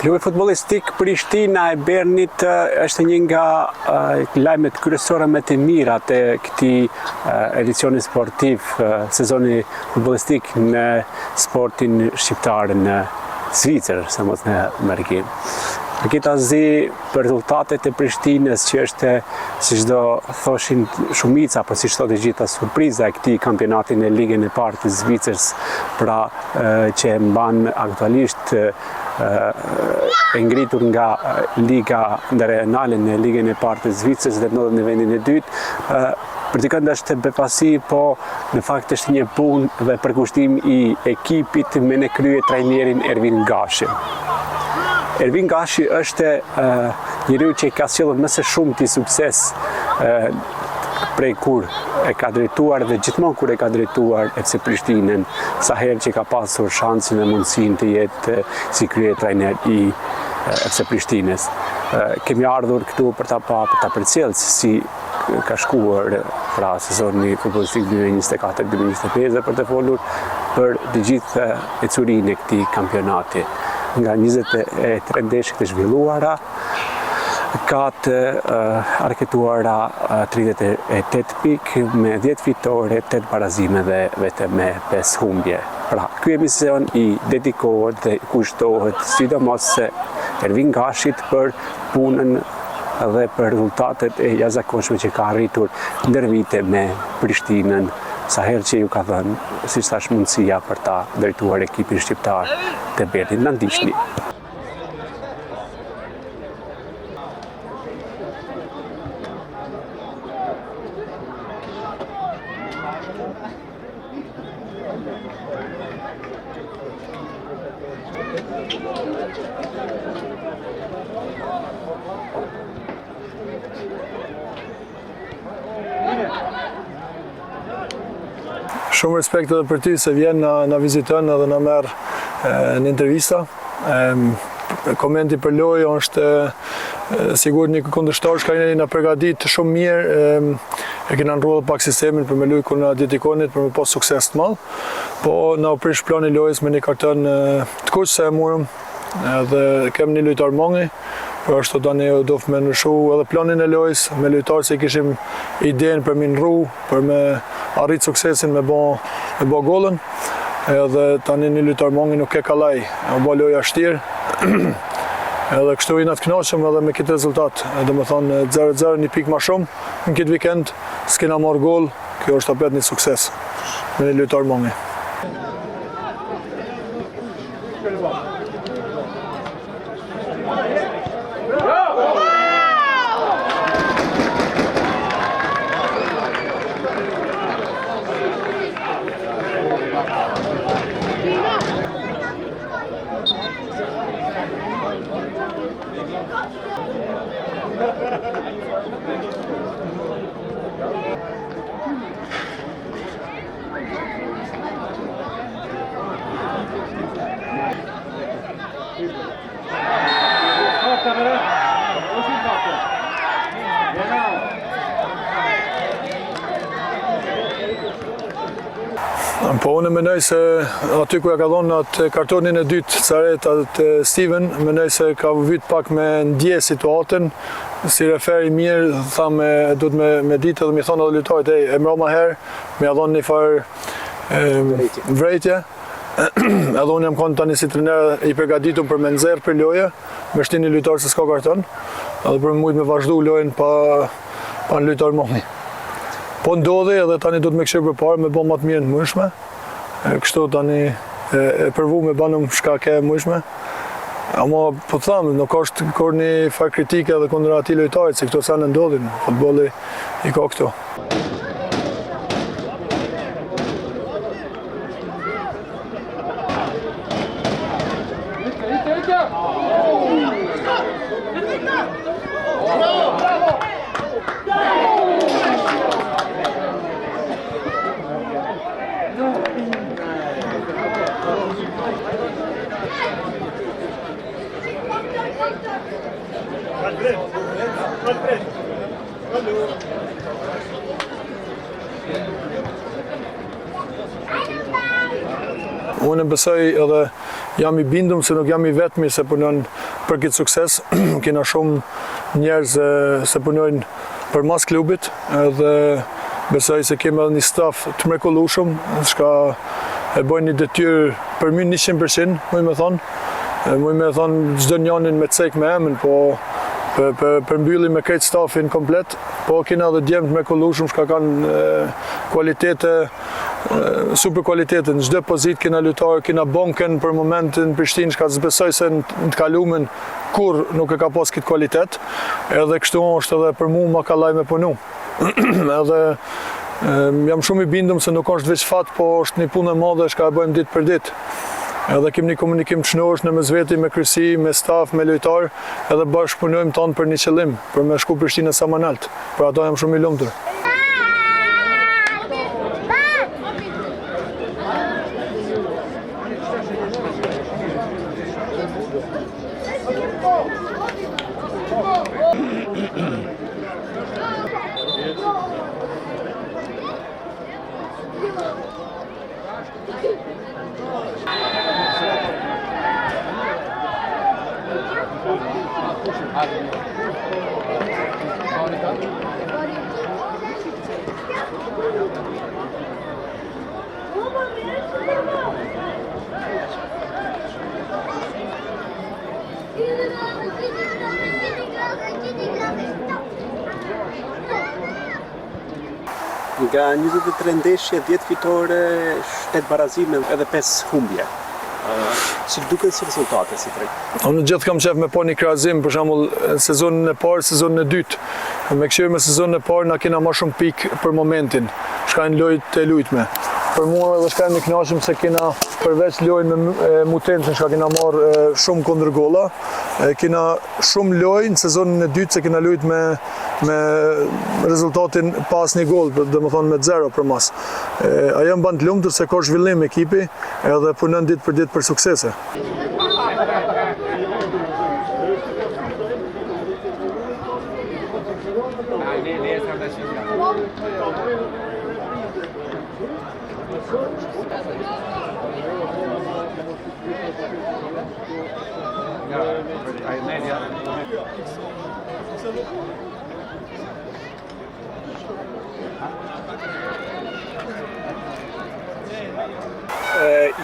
Klubi futbollistik Prishtina e Bernit është një nga lajmet kryesore më të mira të këtij edicioni sportiv, sezoni futbollistik në sportin shqiptar në Zvicër, se mos në Amerikinë. Gjithashtu për rezultatet e Prishtinës që është, siç do thoshin shumica, apo siç thotë gjitha, surpriza e këtij kampionati në ligën e parë të Zvicrës, pra që mban aktualisht e ngritur nga liga ndërregionale në ligën e parë të Zvicrës dhe ndodhet në vendin e dytë. Për të kënd është befasi, po në fakt është një punë dhe përkushtim i ekipit me në krye trajnerin Ervin Gashi. Ervin Gashi është njeriu që ka sjellur më së shumti sukses prej kur e ka drejtuar dhe gjithmonë kur e ka drejtuar FC Prishtinën, sa herë që ka pasur shansin e mundësinë të jetë si krye trajner i FC Prishtinës. Kemi ardhur këtu për ta përcjellë si ka shkuar pra sezoni futbollistik 2024-2025 dhe për të folur për të gjithë ecurinë e këtij kampionati. Nga 23 ndeshje të zhvilluara, ka të arketuara 38 pikë me 10 fitore, 8 barazime dhe vetëm me 5 humbje. Pra, ky emision i dedikohet dhe kushtohet sidomos Ervin Gashit për punën dhe për rezultatet e jashtëzakonshme që ka arritur ndër vite me Prishtinën, sa herë që ju ka dhënë, siç thash, mundësia për ta drejtuar ekipin shqiptar të Bernit. Na ndiqni. Shumë respekt edhe për ty se vjen na viziton edhe na merr në intervista. Komenti për lojë është sigur një kundërshtar që na përgatit shumë mirë, e kena ndrruar pak sistemin për me luajë ku na dedikonit për me pas sukses të madh. Po na u prish plani i lojës me një karton të kuq se e morëm, edhe kemi një lojtar mangi. Për ashtu tani do me ndryshu edhe planin e lojës, me lojtarë që kishim idenë për me ndrru, për me arrit suksesin me bë gollën. Edhe tani një lojtar mangi nuk e kallaj, e bë loja vështirë. Edhe kështu jena të kënaqur edhe me këtë rezultat. Domethënë 0-0 një pikë më shumë në këtë vikend, s'kena marrë gol, kjo është apet një sukses me një lojtar mangi. Po unë mendoj se aty ku ja ka dhënë atë kartonin e dytë Caret atë Steven, mendoj se ka vit pak me ndje situatën, si referi mirë, thamë duhet me ditë edhe mi thonë edhe lojtarët, e mra më herë, me ja dhënë një farë vrejtje, edhe unë jam konë tani si trener i përgatitur për me nxerr për loje, me shtin një lojtar se s'ka karton, edhe për mujt me vazhdu lojën pa në lojtar mohni. Po ndodhi edhe tani do të me këshirë për parë me bo më të mirë në mëshme, kështu tani e përvu me banëm shka ke mëshme, ama po të thamë, nuk është kur një farë kritike edhe kundër ati lojtarit, se këto sa në ndodhin, futbolli i ka këto. Unë besoj edhe jam i bindum se nuk jam i vetmi se punon për këtë sukses. Kena shumë njerëz se punojnë për mas klubit edhe besoj se kemi edhe një staf të mrekullueshëm, shka e bojnë një detyrë për my 100%, muj me thonë. Muj me thonë çdo njanin me cek me emën, po përmbylli me krejt stafin komplet, po kena edhe djemë të mrekullueshëm shka kanë kualitete, super kualitete. Në çdo pozitë kena lojtarë, kena bonken për momentin në Prishtinë, shka zbesoj se në të kalumen kur nuk e ka pas këtë kualitet, edhe kështu është edhe për mu ma ka laj me punu. Edhe jam shumë i bindum se nuk është veç fat, po është një punë e madhe shka e bëjmë ditë për ditë. Edhe kemi një komunikim të shënosh në mes veti, me kryesi, me staf, me lojtar, edhe bashkë punojmë tonë për një qëllim, për me shku Prishtinë sa më nalt. Për ato jam shumë i lumtur. Nga 23 ndeshje, 10 fitore, 8 barazime edhe 5 humbje. Si duken si rezultate si treg? Unë gjithë kam qef me po një krahazim, për shembull sezonën e parë, sezonën e dytë. Me këshirë me sezonën e parë na kena ma shumë pikë për momentin, shka në lojt e lujtme. Për mua edhe shka në knaqëm se kena përveç lojnë me Mutencën, shka kena marrë shumë kundër golla, kena shumë lojnë sezonën e dytë se kena lujt me rezultatin pas një gol, dhe më thonë me 0 për mas. Ajo më ban të lumtur se ka zhvillim ekipi edhe punon ditë për ditë për suksese.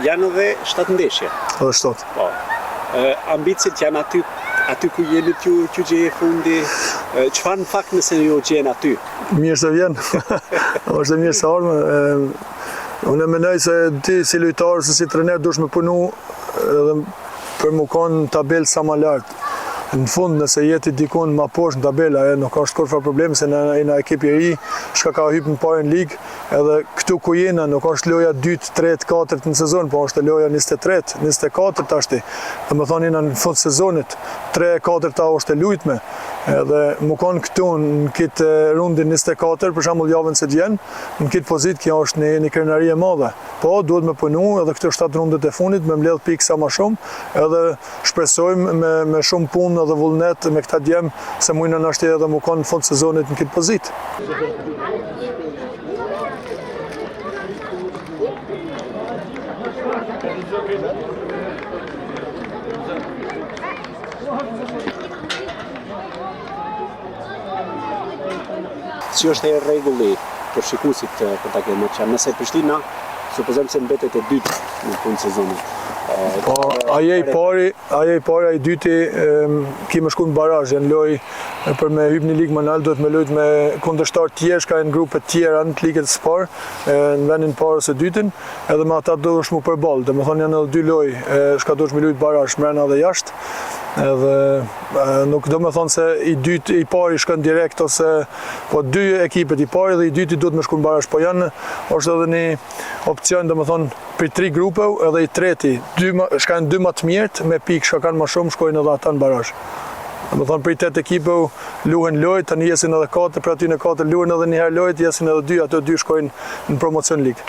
Janë edhe 7 ndeshje. Edhe 7. Po. Ambicet janë aty ku jeni t'ju gjeje fundi. Çfarë në fakt nëse ju gjen aty? Mirë se vjen. Është mirë se ardhmë. Unë e mendoj se ti si lojtar, si trener duhesh me punu edhe për më konë në tabelë sa më lartë. Në fund, nëse jeti dikun ma poshtë në tabela, nuk është kurfar problemi se në ekipi e ri, shka ka hypë në parë në ligë, edhe këtu ku jena nuk është loja 2, 3, 4 në sezon, po është loja 23, 24 tashti. Dhe më thonë jena në fund sezonit, 3, 4 ta është e lujtme, edhe më konë këtu në kitë rundin 24, për shembull javën se djenë, në kitë pozit kjo është një krenari e madhe. Po, duhet me punu edhe këto 7 rundet e fundit, me mbledh pikë sa ma shumë, edhe shpresojmë me shumë punë edhe vullnet me këta djemë se mujnë në ashtë edhe më konë në fund sezonit në këtë pozit. Si është e rregulli për shikuesit për ta kemë që nëse Prishtina supozojmë se mbetet e dytë në fund sezonit. Po, aje i pari, i dyti, ki me shku në barazh, janë loj për me hyp një ligë manal, duhet me lojt me kundërshtar tjerë, shka në grupe tjera në të ligët së parë, në vendin parë ose dytin, edhe me ata do është mu përballë, dhe me thonë janë edhe dy loj, shka do është me lojt barazh, mrena dhe jashtë, edhe nuk do me thonë se i pari shkën direkt, ose po dy ekipet, i pari dhe i dyti duhet me shku në barazh, po janë, është edhe një opcion, do me thonë, për 3 grupe, edhe i treti, shka në 2 më të mirët, me pikë shka kanë më shumë, shkojnë edhe ata në barazh. Dhe me thonë, për 8 ekipe luhen lojt, tani jesin edhe 4, për aty në 4 luhen edhe njëherë lojt, jesin edhe 2, ato 2 shkojnë në promocion ligë.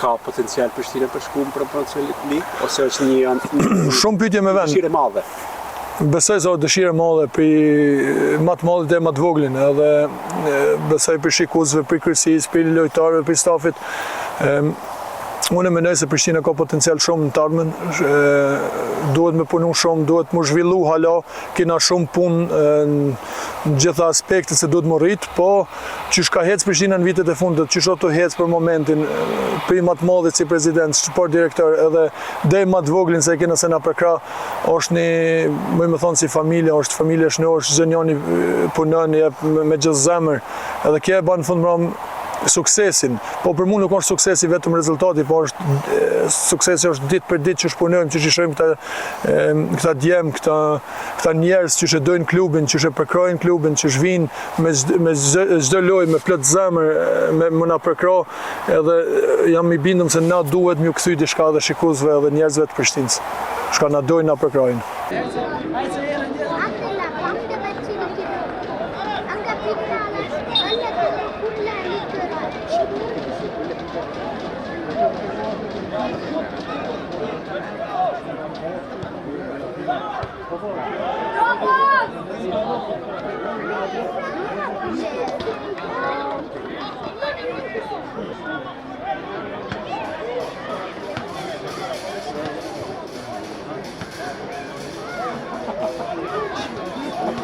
Ka potencial Prishtina për shku në promocion ligë, ose është një shumë pyetje me vend. Dëshirë e madhe? Besoj se është dëshirë e madhe për matë madhe dhe matë voglin, edhe besoj për shikuesve, për kryqëzisë, për lojtarëve, për stafit. Unë e mendoj se Prishtina ka potencial shumë në të ardhmen, duhet me punu shumë, duhet më zhvillu hala, kena shumë punë në gjitha aspekte se duhet më rritë, po qysh ka hecë Prishtina në vitet e fundet, qysh o të hecë për momentin, për matë madhe si prezident, sport direktor, edhe dhe matë voglin se kena se na përkra, është një, më thonë si familje, është familje shno, është zënjoni punën, me gjithë zemër, edhe kje e banë fund mëram suksesin, po për mu nuk është suksesi vetëm rezultati, po është suksesi është ditë për ditë që shpunojmë, që shishojmë këta djemë, këta njerës që dojnë klubin, që përkrojnë klubin, që vinë me çdo lojë, me plot zemër, me më na përkro, edhe jam i bindëm se na duhet mju kthy diçka dhe shikuesve edhe njerëzve të Prishtinës, shka na dojnë na përkrojnë.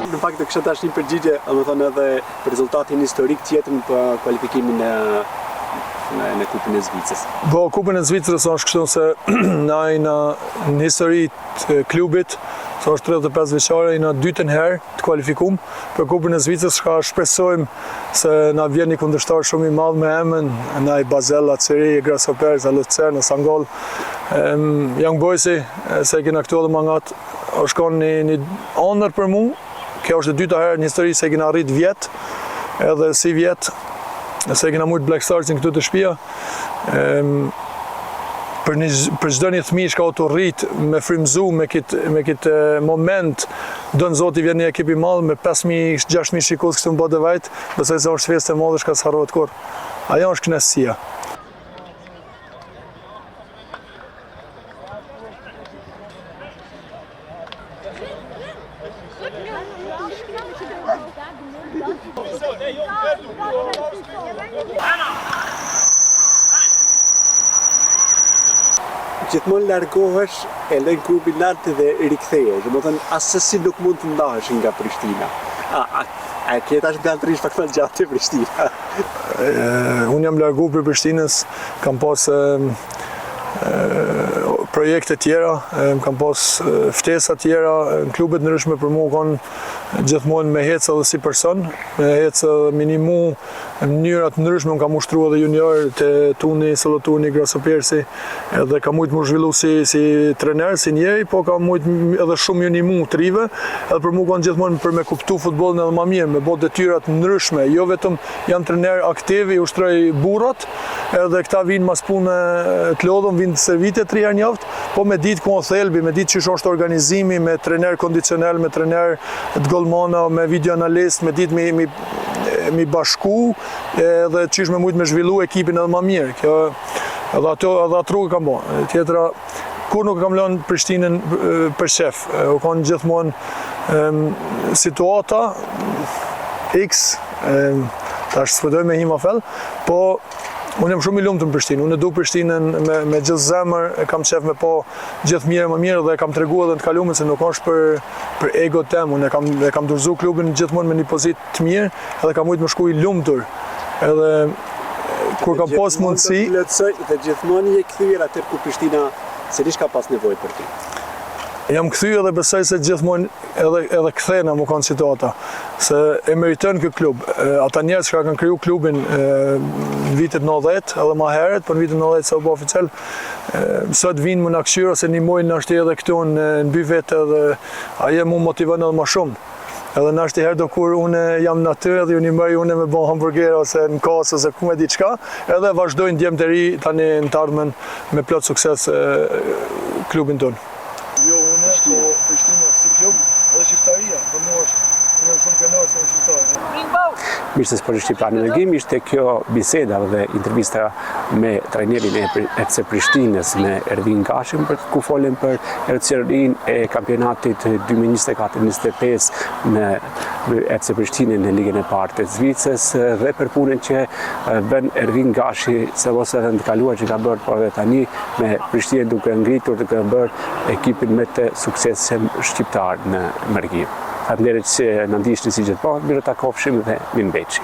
Në fakt të kështë tash një përgjigje, më thonë edhe për rezultatin historik tjetër për kualifikimin në Kupën e Zvicrës. Po, Kupën e Zvicrës është kështu se na në historit klubit, sa është 35 vjeçare, na dytën herë të kualifikum për Kupën e Zvicrës, shka shpresojmë se na vjen një kundërshtar shumë i madh me emën, na i Bazella, Ceri, Grasshopper, Lucerne, Sangol, Young Boysi, se kena këtu edhe mangat, është kanë një honor për mu. Kjo është e dyta herë në histori se kena arrit vjet, edhe si vjet, se kena mujt Black Starsin këtu të shtëpia. Për çdo një fëmijë që ka të rrit me frymzu me këtë moment, don Zoti vjen një ekip i madh me 5.000-6.000 shikues këtu në botë vajt, besoj se është festë e madhe që s'harrohet kurrë. Ajo është kënaqësia. Gjithmonë largohesh, e lën klubin lart dhe rikthehesh. Domethënë asesi nuk mund të ndahesh nga Prishtina. A ke tash gallëtrish pak më gjatë te Prishtina? Unë jam largu për Prishtinës, kam pas projekte tjera, kam pas ftesa tjera, në klubet ndryshme për mua kanë gjithmonë me hecë edhe si person, me hecë minimu në mënyrat ndryshme, unë kam ushtru edhe junior të Tuni, Sallotuni, Grasshoppersi, edhe kam mujtë më zhvillu si trener, si njeri, po kam mujtë edhe shumë junimu të rive, edhe për mua kanë gjithmonë për me kuptu futbolin edhe ma mirë, me bot detyrat ndryshme, jo vetëm jam trener aktiv, i ushtroj burrat, edhe këta vinë mas punë të lodhëm, vinë servite 3 herë në javë, po me ditë ku o thelbi, me ditë që është organizimi, me trener kondicionel, me trener të golmana, me videoanalist, me ditë mi bashku, edhe qysh me mujtë me zhvillu ekipin edhe ma mirë. Kjo, edhe atë rrugë kam bo. Tjetra, kur nuk kam lënë Prishtinën për shef, u kanë gjithmonë situata X, tash s'pëdoj me hima fel, po unë jam shumë i lumtur në Prishtinë, unë du Prishtinën me gjithë zemër, kam qef me po gjithë mirë më mirë dhe kam tregu edhe në të kalume se nuk është për ego tem, unë e kam dorëzu klubin gjithmonë me një pozitë të mirë edhe kam mujtë më shku i lumtur. Edhe kur kam pas mundësi. Dhe gjithmonë je kthyer atë ku Prishtina sërish ka pas nevojë për ty. Jam kthyer dhe besoj se gjithmonë edhe kthena më kanë situata. Se e meriton ky klub. Ata njerëz që kanë kriju klubin në vitet 90 edhe më herët, por në vitet 90 sa u bë oficial, sot vinë më na këshyra ose ndihmojnë na edhe këtu në mby vetë dhe ajo më motivon edhe më shumë. Edhe në ashtë herë do kur unë jam në aty edhe ju një mëj unë me bon hamburger ose në kasë ose ku me diçka, edhe vazhdojnë djemë të ri tani në të ardhmen me plot sukses klubin tonë. Jo unë, po Prishtina si klub edhe shqiptaria, për mua është shumë kënaqur se shqiptar. Mirë se s'po shqiptar në negim, ishte kjo biseda dhe intervista me trajnerin e FC Prishtinës, me Ervin Gashin, ku folën për erësirërinë e kampionatit 2024-2025 në FC Prishtinën në ligën e parë të Zvicës dhe për punën që bën Ervin Gashi se ose edhe në të kaluar që ka bërë, por edhe tani me Prishtinën duke ngritur, duke bërë ekipin me të suksesshëm shqiptar në Mërgjim. Faleminderit që na ndiqni si gjithmonë, mirë ta kofshim dhe mirë mbetshi.